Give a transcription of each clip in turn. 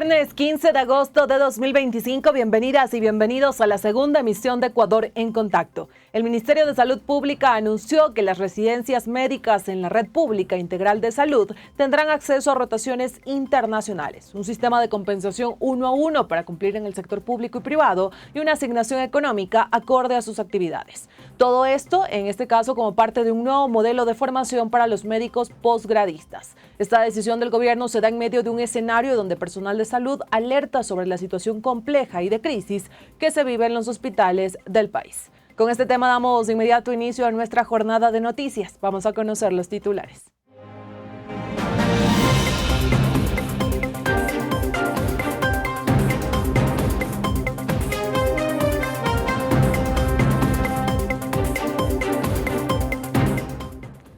Viernes 15 de agosto de 2025, bienvenidas y bienvenidos a la segunda emisión de Ecuador en Contacto. El Ministerio de Salud Pública anunció que las residencias médicas en la Red Pública Integral de Salud tendrán acceso a rotaciones internacionales, un sistema de compensación 1 a 1 para cumplir en el sector público y privado y una asignación económica acorde a sus actividades. Todo esto, en este caso, como parte de un nuevo modelo de formación para los médicos posgradistas. Esta decisión del gobierno se da en medio de un escenario donde personal de salud alerta sobre la situación compleja y de crisis que se vive en los hospitales del país. Con este tema damos de inmediato inicio a nuestra jornada de noticias. Vamos a conocer los titulares.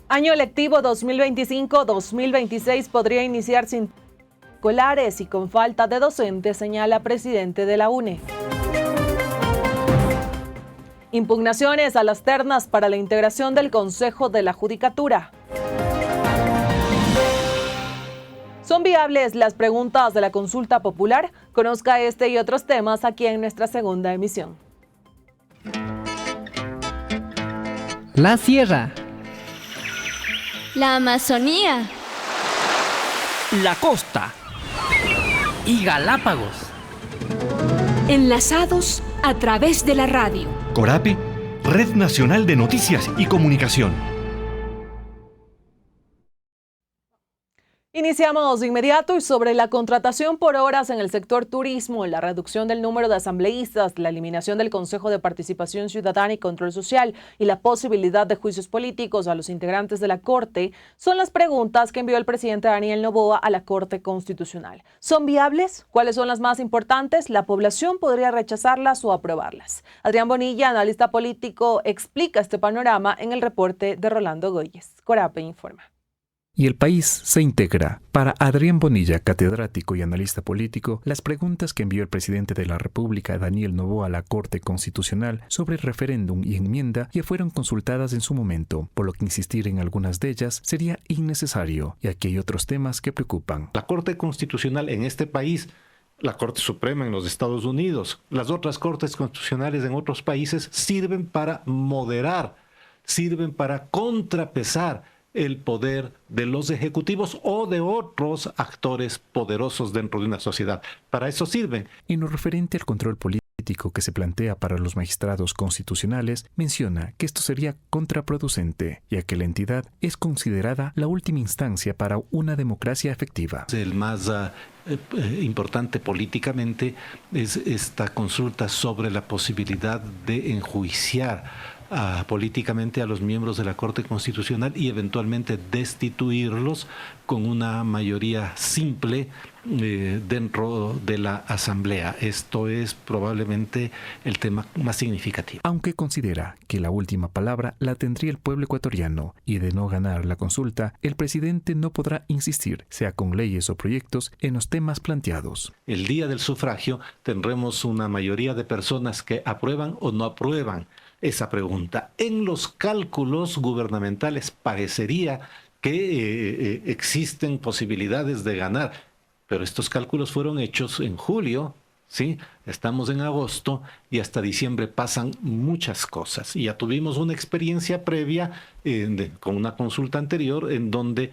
Año lectivo 2025-2026 podría iniciar sin escolares y con falta de docentes, señala presidente de la UNE. Impugnaciones a las ternas para la integración del Consejo de la Judicatura. ¿Son viables las preguntas de la consulta popular? Conozca este y otros temas aquí en nuestra segunda emisión. La Sierra, la Amazonía, la costa y Galápagos. Enlazados a través de la radio. Corape, Red Nacional de Noticias y Comunicación. Iniciamos de inmediato y sobre la contratación por horas en el sector turismo, la reducción del número de asambleístas, la eliminación del Consejo de Participación Ciudadana y Control Social y la posibilidad de juicios políticos a los integrantes de la Corte son las preguntas que envió el presidente Daniel Noboa a la Corte Constitucional. ¿Son viables? ¿Cuáles son las más importantes? ¿La población podría rechazarlas o aprobarlas? Adrián Bonilla, analista político, explica este panorama en el reporte de Rolando Goyes. Corape informa. Y el país se integra. Para Adrián Bonilla, catedrático y analista político, las preguntas que envió el presidente de la República, Daniel Noboa, a la Corte Constitucional sobre el referéndum y enmienda ya fueron consultadas en su momento, por lo que insistir en algunas de ellas sería innecesario, y aquí hay otros temas que preocupan. La Corte Constitucional en este país, la Corte Suprema en los Estados Unidos, las otras Cortes Constitucionales en otros países sirven para moderar, sirven para contrapesar el poder de los ejecutivos o de otros actores poderosos dentro de una sociedad. Para eso sirven. En lo referente al control político que se plantea para los magistrados constitucionales, menciona que esto sería contraproducente, ya que la entidad es considerada la última instancia para una democracia efectiva. El más importante políticamente es esta consulta sobre la posibilidad de enjuiciar políticamente a los miembros de la Corte Constitucional y eventualmente destituirlos con una mayoría simple dentro de la Asamblea. Esto es probablemente el tema más significativo. Aunque considera que la última palabra la tendría el pueblo ecuatoriano y de no ganar la consulta, el presidente no podrá insistir, sea con leyes o proyectos, en los temas planteados. El día del sufragio tendremos una mayoría de personas que aprueban o no aprueban esa pregunta. En los cálculos gubernamentales parecería que existen posibilidades de ganar, pero estos cálculos fueron hechos en julio, ¿sí? Estamos en agosto y hasta diciembre pasan muchas cosas. Y ya tuvimos una experiencia previa con una consulta anterior en donde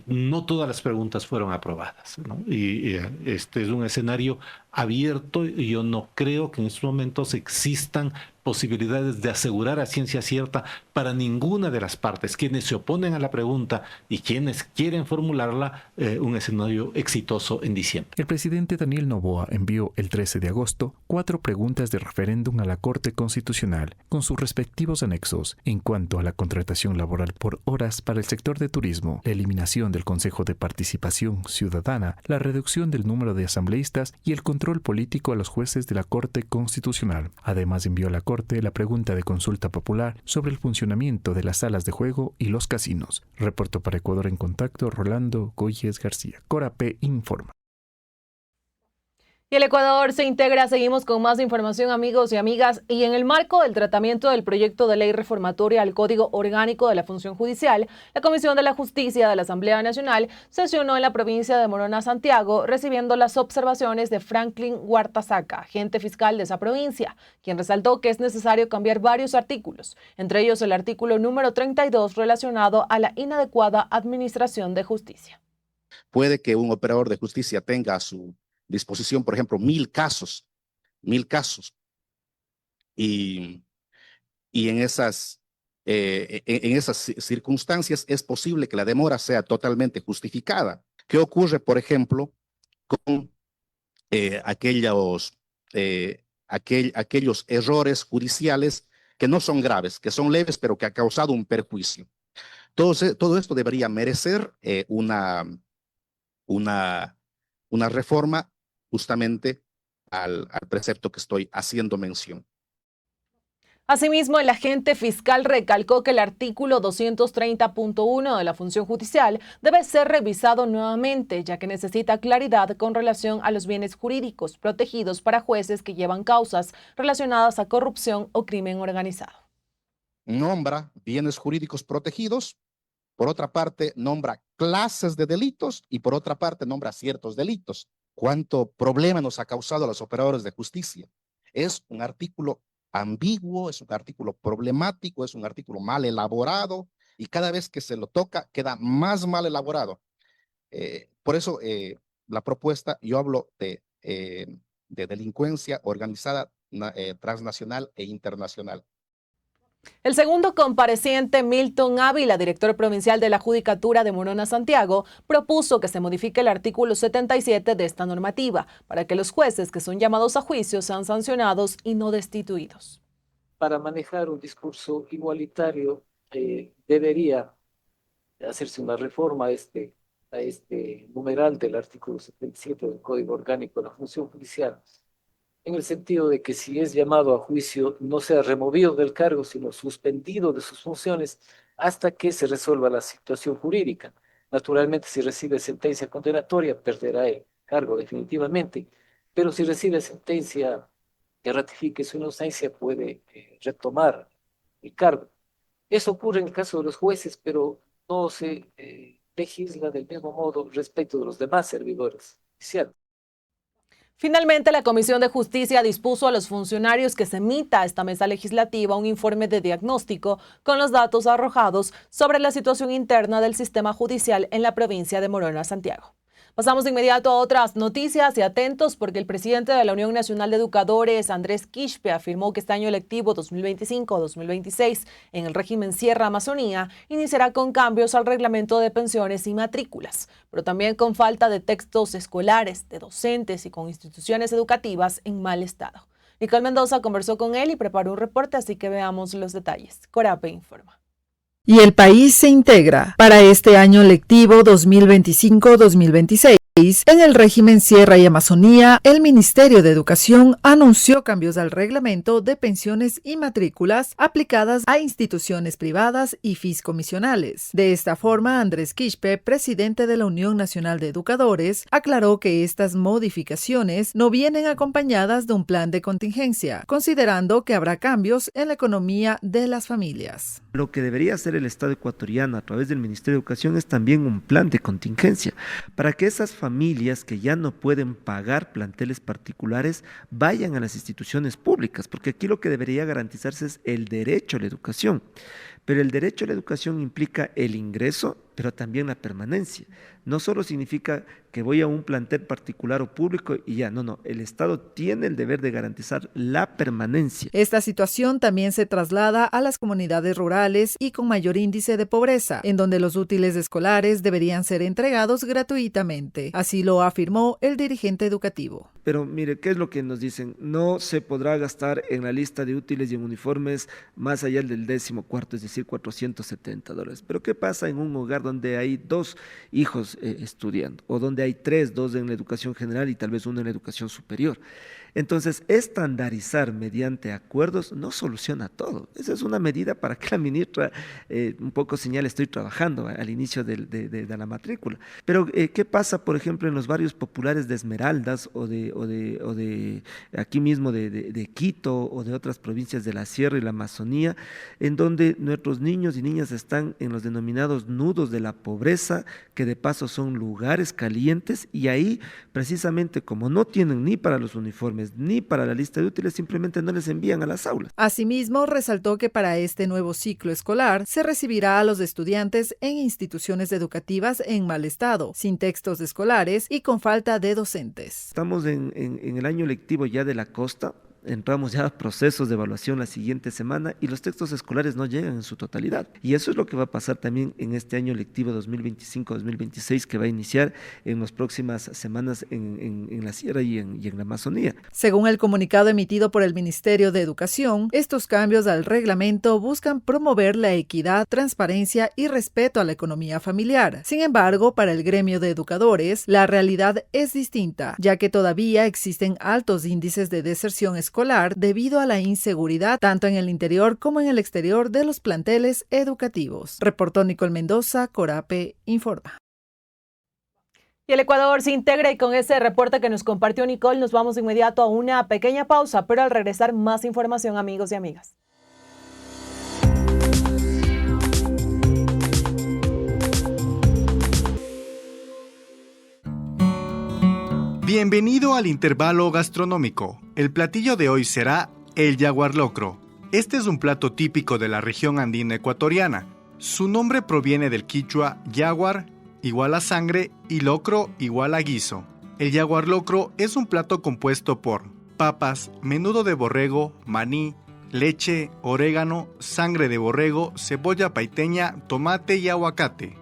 no todas las preguntas fueron aprobadas, ¿no? Y este es un escenario abierto y yo no creo que en estos momentos existan posibilidades de asegurar a ciencia cierta para ninguna de las partes, quienes se oponen a la pregunta y quienes quieren formularla, un escenario exitoso en diciembre. El presidente Daniel Noboa envió el 13 de agosto 4 preguntas de referéndum a la Corte Constitucional con sus respectivos anexos en cuanto a la contratación laboral por horas para el sector de turismo, la eliminación del Consejo de Participación Ciudadana, la reducción del número de asambleístas y el control político a los jueces de la Corte Constitucional. Además envió a la Corte la pregunta de consulta popular sobre el funcionamiento de las salas de juego y los casinos. Reportó para Ecuador en Contacto Rolando Goyes García. Corape informa. Y el Ecuador se integra. Seguimos con más información, amigos y amigas. Y en el marco del tratamiento del proyecto de ley reformatoria al Código Orgánico de la Función Judicial, la Comisión de la Justicia de la Asamblea Nacional sesionó en la provincia de Morona, Santiago, recibiendo las observaciones de Franklin Huartasaca, agente fiscal de esa provincia, quien resaltó que es necesario cambiar varios artículos, entre ellos el artículo número 32 relacionado a la inadecuada administración de justicia. Puede que un operador de justicia tenga a su disposición, por ejemplo, 1000 casos, y en esas circunstancias es posible que la demora sea totalmente justificada. ¿Qué ocurre, por ejemplo, con aquellos errores judiciales que no son graves, que son leves, pero que ha causado un perjuicio? Todo esto debería merecer una reforma justamente al precepto que estoy haciendo mención. Asimismo, el agente fiscal recalcó que el artículo 230.1 de la función judicial debe ser revisado nuevamente, ya que necesita claridad con relación a los bienes jurídicos protegidos para jueces que llevan causas relacionadas a corrupción o crimen organizado. Nombra bienes jurídicos protegidos, por otra parte nombra clases de delitos y por otra parte nombra ciertos delitos. ¿Cuánto problema nos ha causado a los operadores de justicia? Es un artículo ambiguo, es un artículo problemático, es un artículo mal elaborado y cada vez que se lo toca queda más mal elaborado. Por eso la propuesta, yo hablo de delincuencia organizada transnacional e internacional. El segundo compareciente, Milton Ávila, director provincial de la Judicatura de Morona, Santiago, propuso que se modifique el artículo 77 de esta normativa para que los jueces que son llamados a juicio sean sancionados y no destituidos. Para manejar un discurso igualitario debería hacerse una reforma a este numeral del artículo 77 del Código Orgánico de la Función Judicial, en el sentido de que si es llamado a juicio no sea removido del cargo, sino suspendido de sus funciones hasta que se resuelva la situación jurídica. Naturalmente, si recibe sentencia condenatoria, perderá el cargo definitivamente, pero si recibe sentencia que ratifique su inocencia, puede retomar el cargo. Eso ocurre en el caso de los jueces, pero no se legisla del mismo modo respecto de los demás servidores judiciales. Finalmente, la Comisión de Justicia dispuso a los funcionarios que se emita a esta mesa legislativa un informe de diagnóstico con los datos arrojados sobre la situación interna del sistema judicial en la provincia de Morona, Santiago. Pasamos de inmediato a otras noticias y atentos porque el presidente de la Unión Nacional de Educadores, Andrés Quispe, afirmó que este año lectivo 2025-2026 en el régimen Sierra Amazonía iniciará con cambios al reglamento de pensiones y matrículas, pero también con falta de textos escolares, de docentes y con instituciones educativas en mal estado. Nicole Mendoza conversó con él y preparó un reporte, así que veamos los detalles. Corape informa. Y el país se integra para este año lectivo 2025-2026. En el régimen Sierra y Amazonía, el Ministerio de Educación anunció cambios al reglamento de pensiones y matrículas aplicadas a instituciones privadas y fiscomisionales. De esta forma, Andrés Quispe, presidente de la Unión Nacional de Educadores, aclaró que estas modificaciones no vienen acompañadas de un plan de contingencia, considerando que habrá cambios en la economía de las familias. Lo que debería hacer el Estado ecuatoriano a través del Ministerio de Educación es también un plan de contingencia para que esas familias que ya no pueden pagar planteles particulares vayan a las instituciones públicas, porque aquí lo que debería garantizarse es el derecho a la educación. Pero el derecho a la educación implica el ingreso, pero también la permanencia. No solo significa que voy a un plantel particular o público y ya, no, el Estado tiene el deber de garantizar la permanencia. Esta situación también se traslada a las comunidades rurales y con mayor índice de pobreza, en donde los útiles escolares deberían ser entregados gratuitamente. Así lo afirmó el dirigente educativo. Pero mire, ¿qué es lo que nos dicen? No se podrá gastar en la lista de útiles y en uniformes más allá del 14º, es decir, $470. Pero ¿qué pasa en un hogar donde hay 2 hijos estudiando, o donde hay 3, 2 en la educación general y tal vez 1 en la educación superior? Entonces, estandarizar mediante acuerdos no soluciona todo. Esa es una medida para que la ministra un poco señale, estoy trabajando al inicio de la matrícula. Pero, ¿qué pasa, por ejemplo, en los barrios populares de Esmeraldas o de de aquí mismo de Quito o de otras provincias de la Sierra y la Amazonía, en donde nuestros niños y niñas están en los denominados nudos de la pobreza, que de paso son lugares calientes, y ahí precisamente como no tienen ni para los uniformes ni para la lista de útiles, simplemente no les envían a las aulas. Asimismo, resaltó que para este nuevo ciclo escolar se recibirá a los estudiantes en instituciones educativas en mal estado, sin textos escolares y con falta de docentes. Estamos en el año lectivo ya de la costa. Entramos ya a procesos de evaluación la siguiente semana y los textos escolares no llegan en su totalidad. Y eso es lo que va a pasar también en este año lectivo 2025-2026 que va a iniciar en las próximas semanas en la Sierra y en la Amazonía. Según el comunicado emitido por el Ministerio de Educación, estos cambios al reglamento buscan promover la equidad, transparencia y respeto a la economía familiar. Sin embargo, para el gremio de educadores, la realidad es distinta, ya que todavía existen altos índices de deserción escolar debido a la inseguridad tanto en el interior como en el exterior de los planteles educativos. Reportó Nicole Mendoza, Corape informa. Y el Ecuador se integra, y con ese reporte que nos compartió Nicole nos vamos de inmediato a una pequeña pausa, pero al regresar más información, amigos y amigas. Bienvenido al intervalo gastronómico. El platillo de hoy será el yaguar locro. Este es un plato típico de la región andina ecuatoriana. Su nombre proviene del quichua yaguar igual a sangre y locro igual a guiso. El yaguar locro es un plato compuesto por papas, menudo de borrego, maní, leche, orégano, sangre de borrego, cebolla paiteña, tomate y aguacate.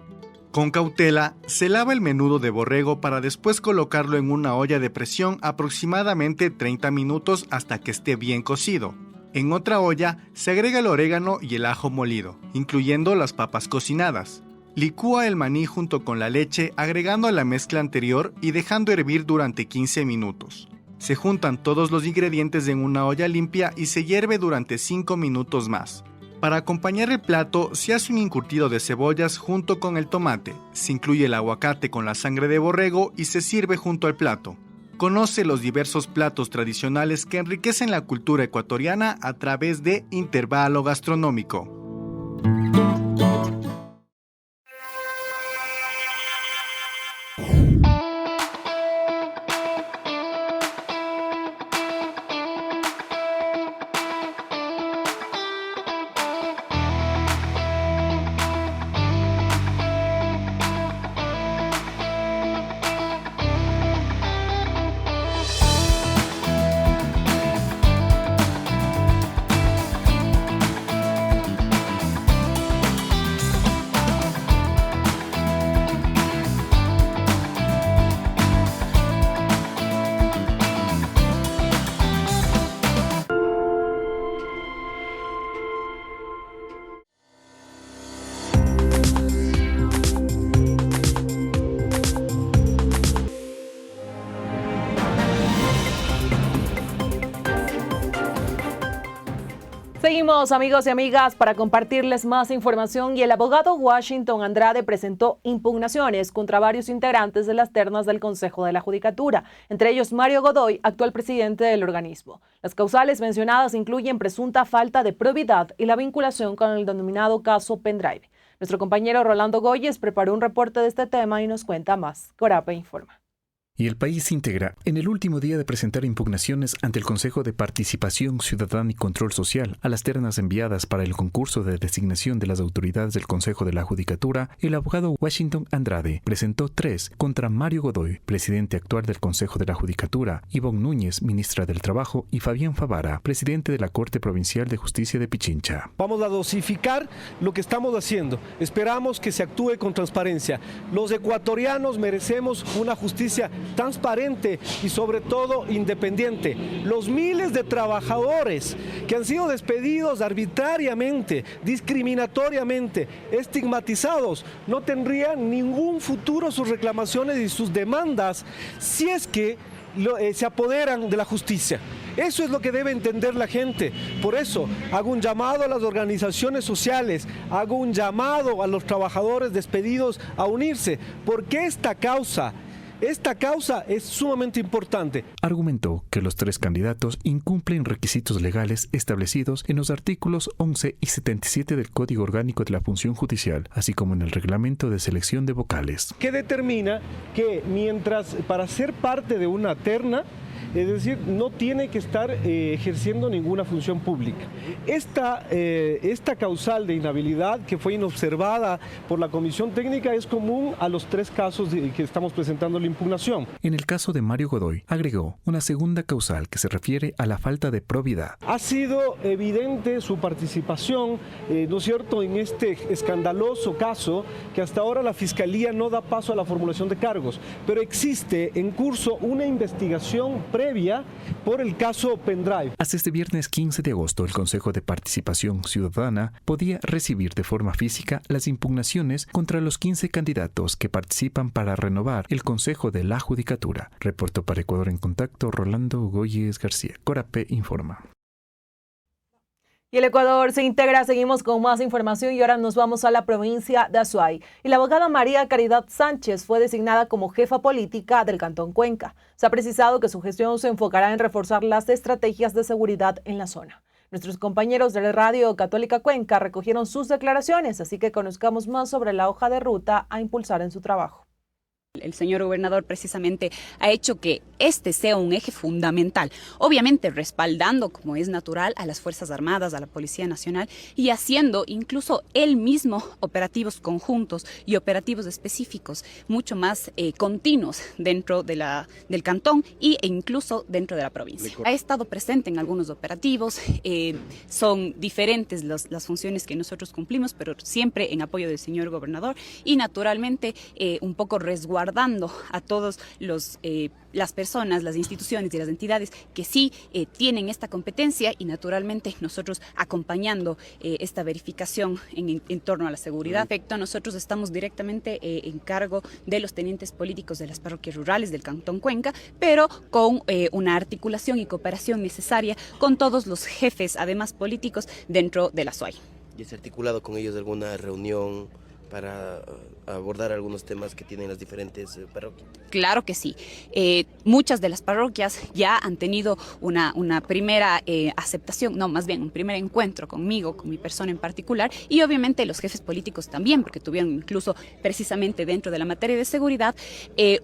Con cautela, se lava el menudo de borrego para después colocarlo en una olla de presión aproximadamente 30 minutos hasta que esté bien cocido. En otra olla se agrega el orégano y el ajo molido, incluyendo las papas cocinadas. Licúa el maní junto con la leche agregando la mezcla anterior y dejando hervir durante 15 minutos. Se juntan todos los ingredientes en una olla limpia y se hierve durante 5 minutos más. Para acompañar el plato se hace un encurtido de cebollas junto con el tomate, se incluye el aguacate con la sangre de borrego y se sirve junto al plato. Conoce los diversos platos tradicionales que enriquecen la cultura ecuatoriana a través de Intervalo Gastronómico. Seguimos, amigos y amigas, para compartirles más información, y el abogado Washington Andrade presentó impugnaciones contra varios integrantes de las ternas del Consejo de la Judicatura, entre ellos Mario Godoy, actual presidente del organismo. Las causales mencionadas incluyen presunta falta de probidad y la vinculación con el denominado caso Pendrive. Nuestro compañero Rolando Goyes preparó un reporte de este tema y nos cuenta más. Corape informa. Y el país se integra en el último día de presentar impugnaciones ante el Consejo de Participación Ciudadana y Control Social a las ternas enviadas para el concurso de designación de las autoridades del Consejo de la Judicatura. El abogado Washington Andrade presentó 3 contra Mario Godoy, presidente actual del Consejo de la Judicatura, Ivonne Núñez, ministra del Trabajo, y Fabián Favara, presidente de la Corte Provincial de Justicia de Pichincha. Vamos a dosificar lo que estamos haciendo. Esperamos que se actúe con transparencia. Los ecuatorianos merecemos una justicia transparente y sobre todo independiente. Los miles de trabajadores que han sido despedidos arbitrariamente, discriminatoriamente, estigmatizados, no tendrían ningún futuro sus reclamaciones y sus demandas si es que se apoderan de la justicia. Eso es lo que debe entender la gente. Por eso hago un llamado a las organizaciones sociales, hago un llamado a los trabajadores despedidos a unirse, porque esta causa Esta causa es sumamente importante. Argumentó que los 3 candidatos incumplen requisitos legales establecidos en los artículos 11 y 77 del Código Orgánico de la Función Judicial, así como en el reglamento de selección de vocales. Que determina que mientras para ser parte de una terna, es decir, no tiene que estar ejerciendo ninguna función pública. Esta causal de inhabilidad que fue inobservada por la Comisión Técnica es común a los 3 casos que estamos presentando la impugnación. En el caso de Mario Godoy, agregó una segunda causal que se refiere a la falta de probidad. Ha sido evidente su participación, ¿no es cierto?, en este escandaloso caso que hasta ahora la Fiscalía no da paso a la formulación de cargos, pero existe en curso una investigación previa por el caso Pendrive. Hasta este viernes 15 de agosto, el Consejo de Participación Ciudadana podía recibir de forma física las impugnaciones contra los 15 candidatos que participan para renovar el Consejo de la Judicatura. Reportó para Ecuador en Contacto Rolando Goyes García. Corape informa. Y el Ecuador se integra, seguimos con más información y ahora nos vamos a la provincia de Azuay. Y la abogada María Caridad Sánchez fue designada como jefa política del Cantón Cuenca. Se ha precisado que su gestión se enfocará en reforzar las estrategias de seguridad en la zona. Nuestros compañeros de la Radio Católica Cuenca recogieron sus declaraciones, así que conozcamos más sobre la hoja de ruta a impulsar en su trabajo. El señor gobernador precisamente ha hecho que este sea un eje fundamental, obviamente respaldando, como es natural, a las Fuerzas Armadas, a la Policía Nacional y haciendo incluso él mismo operativos conjuntos y operativos específicos mucho más continuos dentro de del cantón e incluso dentro de la provincia. Ha estado presente en algunos operativos, son diferentes las funciones que nosotros cumplimos, pero siempre en apoyo del señor gobernador y naturalmente un poco resguardando a todos las personas, las instituciones y las entidades que sí tienen esta competencia y naturalmente nosotros acompañando esta verificación en torno a la seguridad. Perfecto, nosotros estamos directamente en cargo de los tenientes políticos de las parroquias rurales del Cantón Cuenca, pero con una articulación y cooperación necesaria con todos los jefes, además políticos, dentro de la SUAY. ¿Y has articulado con ellos alguna reunión para abordar algunos temas que tienen las diferentes parroquias? Claro que sí. Muchas de las parroquias ya han tenido una primera aceptación, no, más bien un primer encuentro conmigo, con mi persona en particular, y obviamente los jefes políticos también, porque tuvieron incluso precisamente dentro de la materia de seguridad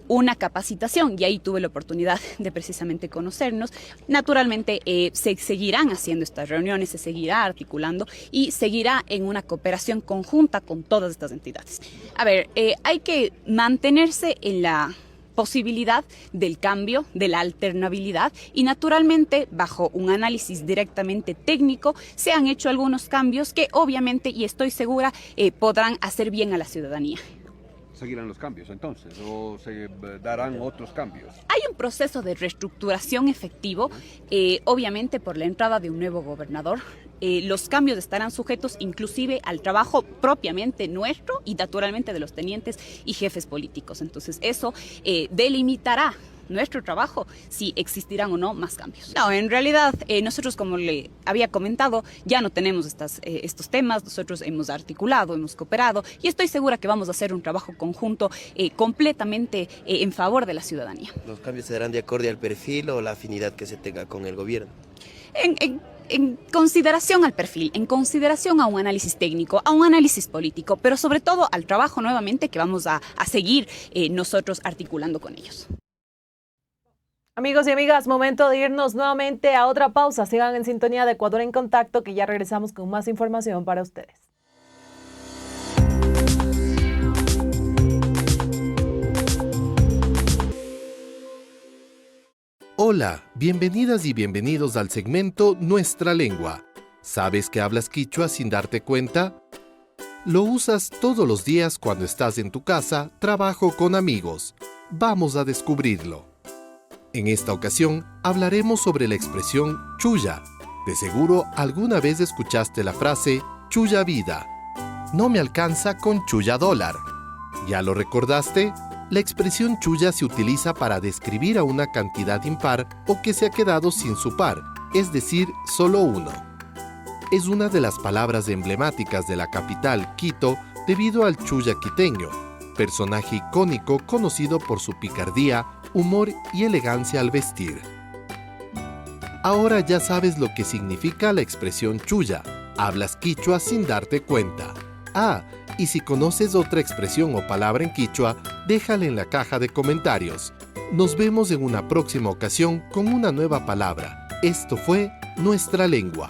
una capacitación, y ahí tuve la oportunidad de precisamente conocernos. Naturalmente se seguirán haciendo estas reuniones, se seguirá articulando y seguirá en una cooperación conjunta con todas estas entidades. A ver, hay que mantenerse en la posibilidad del cambio, de la alternabilidad y naturalmente bajo un análisis directamente técnico se han hecho algunos cambios que obviamente y estoy segura podrán hacer bien a la ciudadanía. ¿Seguirán los cambios entonces o se darán otros cambios? Hay un proceso de reestructuración efectivo, obviamente por la entrada de un nuevo gobernador. Los cambios estarán sujetos inclusive al trabajo propiamente nuestro y naturalmente de los tenientes y jefes políticos. Entonces eso delimitará nuestro trabajo, si existirán o no más cambios. No, en realidad nosotros, como le había comentado, ya no tenemos estos temas, nosotros hemos articulado, hemos cooperado y estoy segura que vamos a hacer un trabajo conjunto completamente en favor de la ciudadanía. ¿Los cambios se darán de acuerdo al perfil o la afinidad que se tenga con el gobierno? En consideración al perfil, en consideración a un análisis técnico, a un análisis político, pero sobre todo al trabajo nuevamente que vamos a seguir nosotros articulando con ellos. Amigos y amigas, momento de irnos nuevamente a otra pausa. Sigan en sintonía de Ecuador en Contacto, que ya regresamos con más información para ustedes. Hola, bienvenidas y bienvenidos al segmento Nuestra Lengua. ¿Sabes que hablas quichua sin darte cuenta? Lo usas todos los días cuando estás en tu casa, trabajo con amigos. Vamos a descubrirlo. En esta ocasión hablaremos sobre la expresión chulla. De seguro alguna vez escuchaste la frase chulla vida. No me alcanza con chulla dólar. ¿Ya lo recordaste? La expresión chulla se utiliza para describir a una cantidad impar o que se ha quedado sin su par, es decir, solo uno. Es una de las palabras emblemáticas de la capital, Quito, debido al chulla quiteño, personaje icónico conocido por su picardía, humor y elegancia al vestir. Ahora ya sabes lo que significa la expresión chulla. Hablas quichua sin darte cuenta. Ah, y si conoces otra expresión o palabra en quichua, déjala en la caja de comentarios. Nos vemos en una próxima ocasión con una nueva palabra. Esto fue Nuestra Lengua.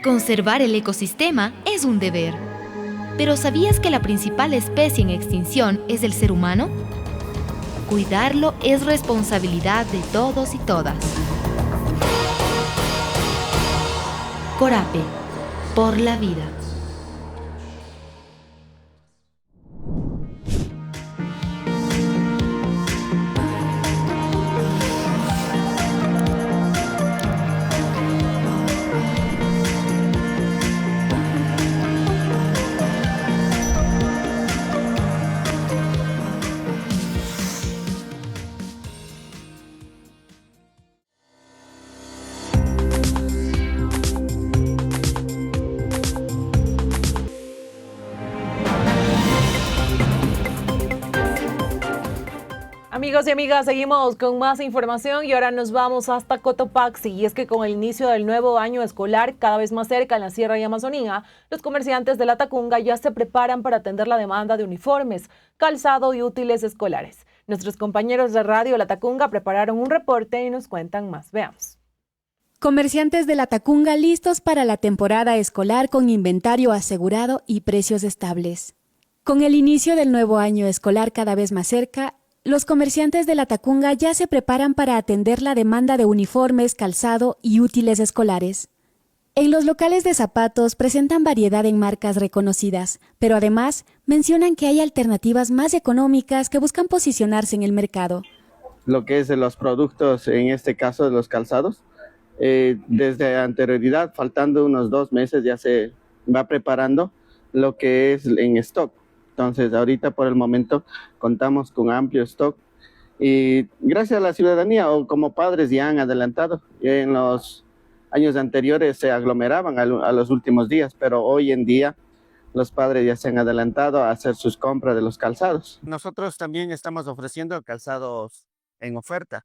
Conservar el ecosistema es un deber. ¿Pero sabías que la principal especie en extinción es el ser humano? Cuidarlo es responsabilidad de todos y todas. Corape, por la vida. Amigos y amigas, seguimos con más información y ahora nos vamos hasta Cotopaxi. Y es que con el inicio del nuevo año escolar cada vez más cerca en la Sierra y Amazonía, los comerciantes de Latacunga ya se preparan para atender la demanda de uniformes, calzado y útiles escolares. Nuestros compañeros de Radio Latacunga prepararon un reporte y nos cuentan más. Veamos. Comerciantes de Latacunga listos para la temporada escolar con inventario asegurado y precios estables. Con el inicio del nuevo año escolar cada vez más cerca, los comerciantes de Latacunga ya se preparan para atender la demanda de uniformes, calzado y útiles escolares. En los locales de zapatos presentan variedad en marcas reconocidas, pero además mencionan que hay alternativas más económicas que buscan posicionarse en el mercado. Lo que es de los productos, en este caso de los calzados, desde anterioridad, faltando unos 2 meses, ya se va preparando lo que es en stock. Entonces, ahorita por el momento contamos con amplio stock y gracias a la ciudadanía o como padres ya han adelantado. En los años anteriores se aglomeraban a los últimos días, pero hoy en día los padres ya se han adelantado a hacer sus compras de los calzados. Nosotros también estamos ofreciendo calzados en oferta.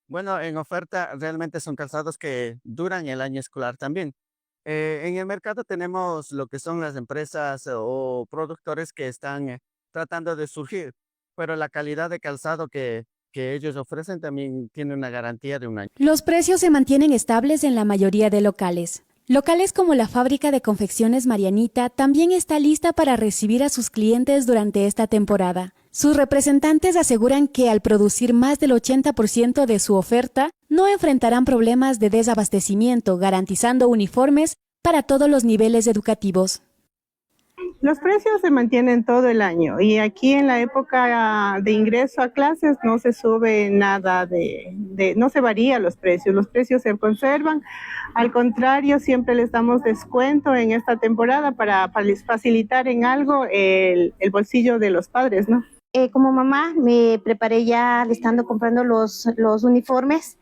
Bueno, en oferta realmente son calzados que duran el año escolar también. En el mercado tenemos lo que son las empresas o productores que están tratando de surgir, pero la calidad de calzado que ellos ofrecen también tiene una garantía de 1 año. Los precios se mantienen estables en la mayoría de locales. Locales como la fábrica de confecciones Marianita también está lista para recibir a sus clientes durante esta temporada. Sus representantes aseguran que al producir más del 80% de su oferta, no enfrentarán problemas de desabastecimiento, garantizando uniformes para todos los niveles educativos. Los precios se mantienen todo el año y aquí en la época de ingreso a clases no se sube nada no se varían los precios se conservan. Al contrario, siempre les damos descuento en esta temporada para les facilitar en algo el bolsillo de los padres, ¿no? Como mamá me preparé ya estando comprando los uniformes.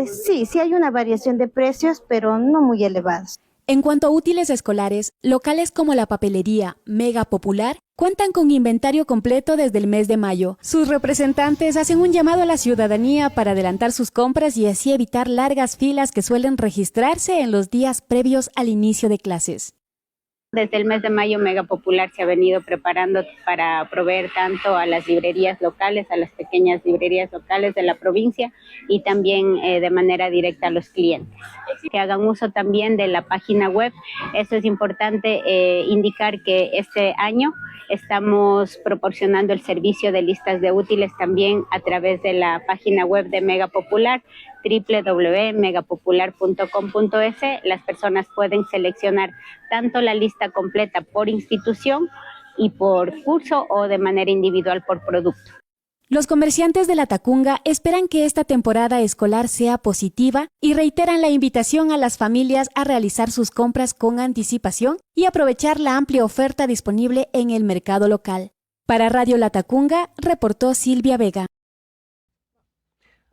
Sí hay una variación de precios, pero no muy elevados. En cuanto a útiles escolares, locales como la papelería Mega Popular cuentan con inventario completo desde el mes de mayo. Sus representantes hacen un llamado a la ciudadanía para adelantar sus compras y así evitar largas filas que suelen registrarse en los días previos al inicio de clases. Desde el mes de mayo, Mega Popular se ha venido preparando para proveer tanto a las librerías locales, a las pequeñas librerías locales de la provincia y también de manera directa a los clientes. Que hagan uso también de la página web. Eso es importante indicar que este año estamos proporcionando el servicio de listas de útiles también a través de la página web de Mega Popular, www.megapopular.com.es. Las personas pueden seleccionar tanto la lista completa por institución y por curso o de manera individual por producto. Los comerciantes de La Tacunga esperan que esta temporada escolar sea positiva y reiteran la invitación a las familias a realizar sus compras con anticipación y aprovechar la amplia oferta disponible en el mercado local. Para Radio La Tacunga, reportó Silvia Vega.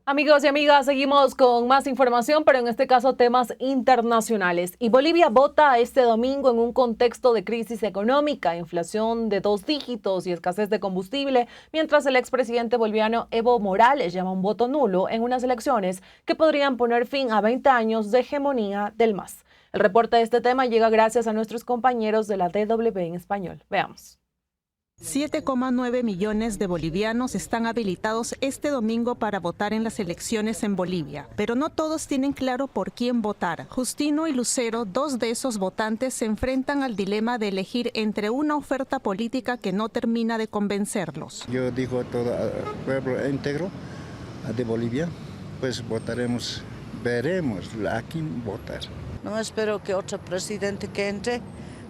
Amigos y amigas, seguimos con más información, pero en este caso temas internacionales. Y Bolivia vota este domingo en un contexto de crisis económica, inflación de 2 dígitos y escasez de combustible, mientras el expresidente boliviano Evo Morales llama un voto nulo en unas elecciones que podrían poner fin a 20 años de hegemonía del MAS. El reporte de este tema llega gracias a nuestros compañeros de la DW en español. Veamos. 7,9 millones de bolivianos están habilitados este domingo para votar en las elecciones en Bolivia, pero no todos tienen claro por quién votar. Justino y Lucero, 2 de esos votantes, se enfrentan al dilema de elegir entre una oferta política que no termina de convencerlos. Yo digo a todo el pueblo íntegro de Bolivia, pues votaremos, veremos a quién votar. No espero que otro presidente que entre,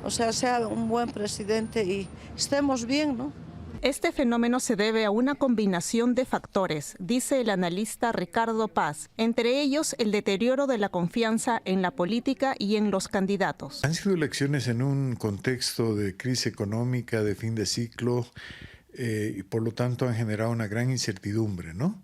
sea un buen presidente y estemos bien, ¿no? Este fenómeno se debe a una combinación de factores, dice el analista Ricardo Paz, entre ellos el deterioro de la confianza en la política y en los candidatos. Han sido elecciones en un contexto de crisis económica, de fin de ciclo, y por lo tanto han generado una gran incertidumbre, ¿no?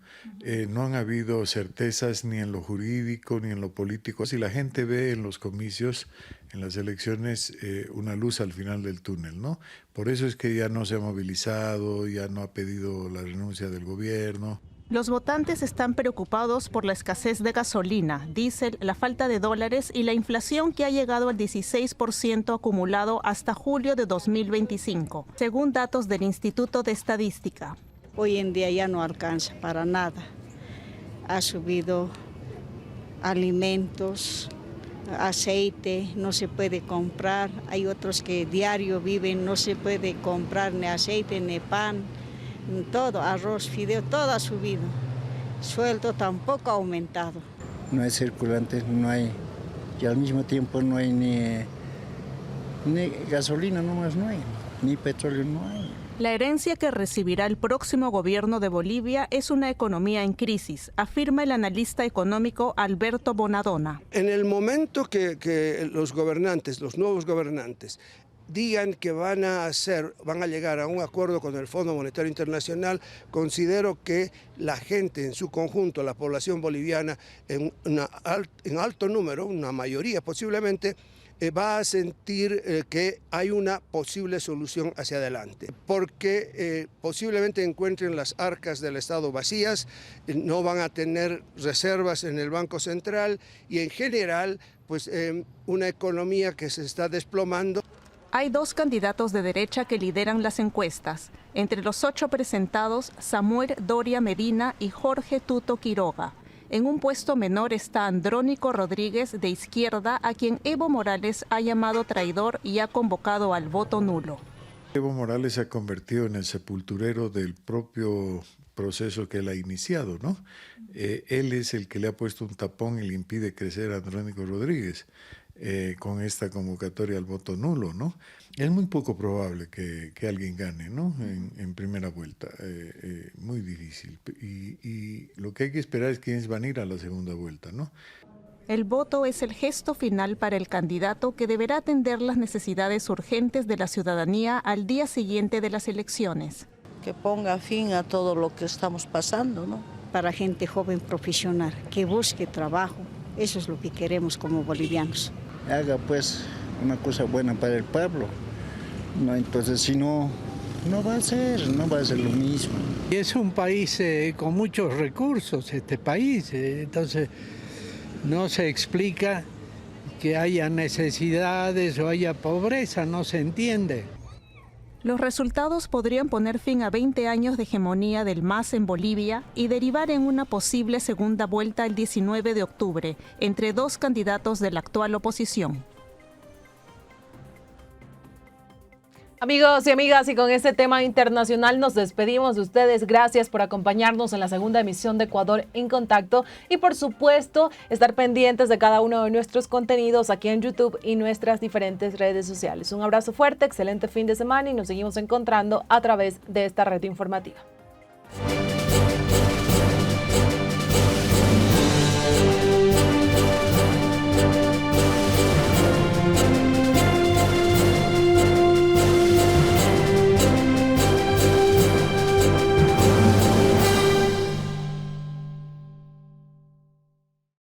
No han habido certezas ni en lo jurídico ni en lo político. Si la gente ve en los comicios, en las elecciones, una luz al final del túnel, ¿no? Por eso es que ya no se ha movilizado, ya no ha pedido la renuncia del gobierno. Los votantes están preocupados por la escasez de gasolina, diésel, la falta de dólares y la inflación que ha llegado al 16% acumulado hasta julio de 2025, según datos del Instituto de Estadística. Hoy en día ya no alcanza para nada. Ha subido alimentos, aceite, no se puede comprar. Hay otros que diario viven, no se puede comprar ni aceite ni pan. Todo, arroz, fideo, todo ha subido. Sueldo tampoco ha aumentado. No hay circulantes, no hay, y al mismo tiempo no hay ni gasolina, nomás no hay, ni petróleo no hay. La herencia que recibirá el próximo gobierno de Bolivia es una economía en crisis, afirma el analista económico Alberto Bonadona. En el momento que los gobernantes, los nuevos gobernantes, digan que van a llegar a un acuerdo con el Fondo Monetario Internacional, considero que la gente en su conjunto, la población boliviana, en alto número, una mayoría posiblemente, va a sentir que hay una posible solución hacia adelante, porque posiblemente encuentren las arcas del Estado vacías, no van a tener reservas en el Banco Central y en general pues una economía que se está desplomando. Hay 2 candidatos de derecha que lideran las encuestas. Entre los 8 presentados, Samuel Doria Medina y Jorge Tuto Quiroga. En un puesto menor está Andrónico Rodríguez, de izquierda, a quien Evo Morales ha llamado traidor y ha convocado al voto nulo. Evo Morales se ha convertido en el sepulturero del propio proceso que él ha iniciado, ¿no? Él es el que le ha puesto un tapón y le impide crecer a Andrónico Rodríguez. Con esta convocatoria al voto nulo, ¿no? Es muy poco probable que alguien gane, ¿no? En primera vuelta, muy difícil. Y lo que hay que esperar es quiénes van a ir a la segunda vuelta, ¿no? El voto es el gesto final para el candidato que deberá atender las necesidades urgentes de la ciudadanía al día siguiente de las elecciones. Que ponga fin a todo lo que estamos pasando, ¿no? Para gente joven profesional, que busque trabajo. Eso es lo que queremos como bolivianos. Haga pues una cosa buena para el pueblo, no, entonces si no, no va a ser lo mismo. Es un país con muchos recursos, este país, entonces no se explica que haya necesidades o haya pobreza, no se entiende. Los resultados podrían poner fin a 20 años de hegemonía del MAS en Bolivia y derivar en una posible segunda vuelta el 19 de octubre entre dos candidatos de la actual oposición. Amigos y amigas, y con este tema internacional nos despedimos de ustedes. Gracias por acompañarnos en la segunda emisión de Ecuador en Contacto y por supuesto estar pendientes de cada uno de nuestros contenidos aquí en YouTube y nuestras diferentes redes sociales. Un abrazo fuerte, excelente fin de semana y nos seguimos encontrando a través de esta red informativa.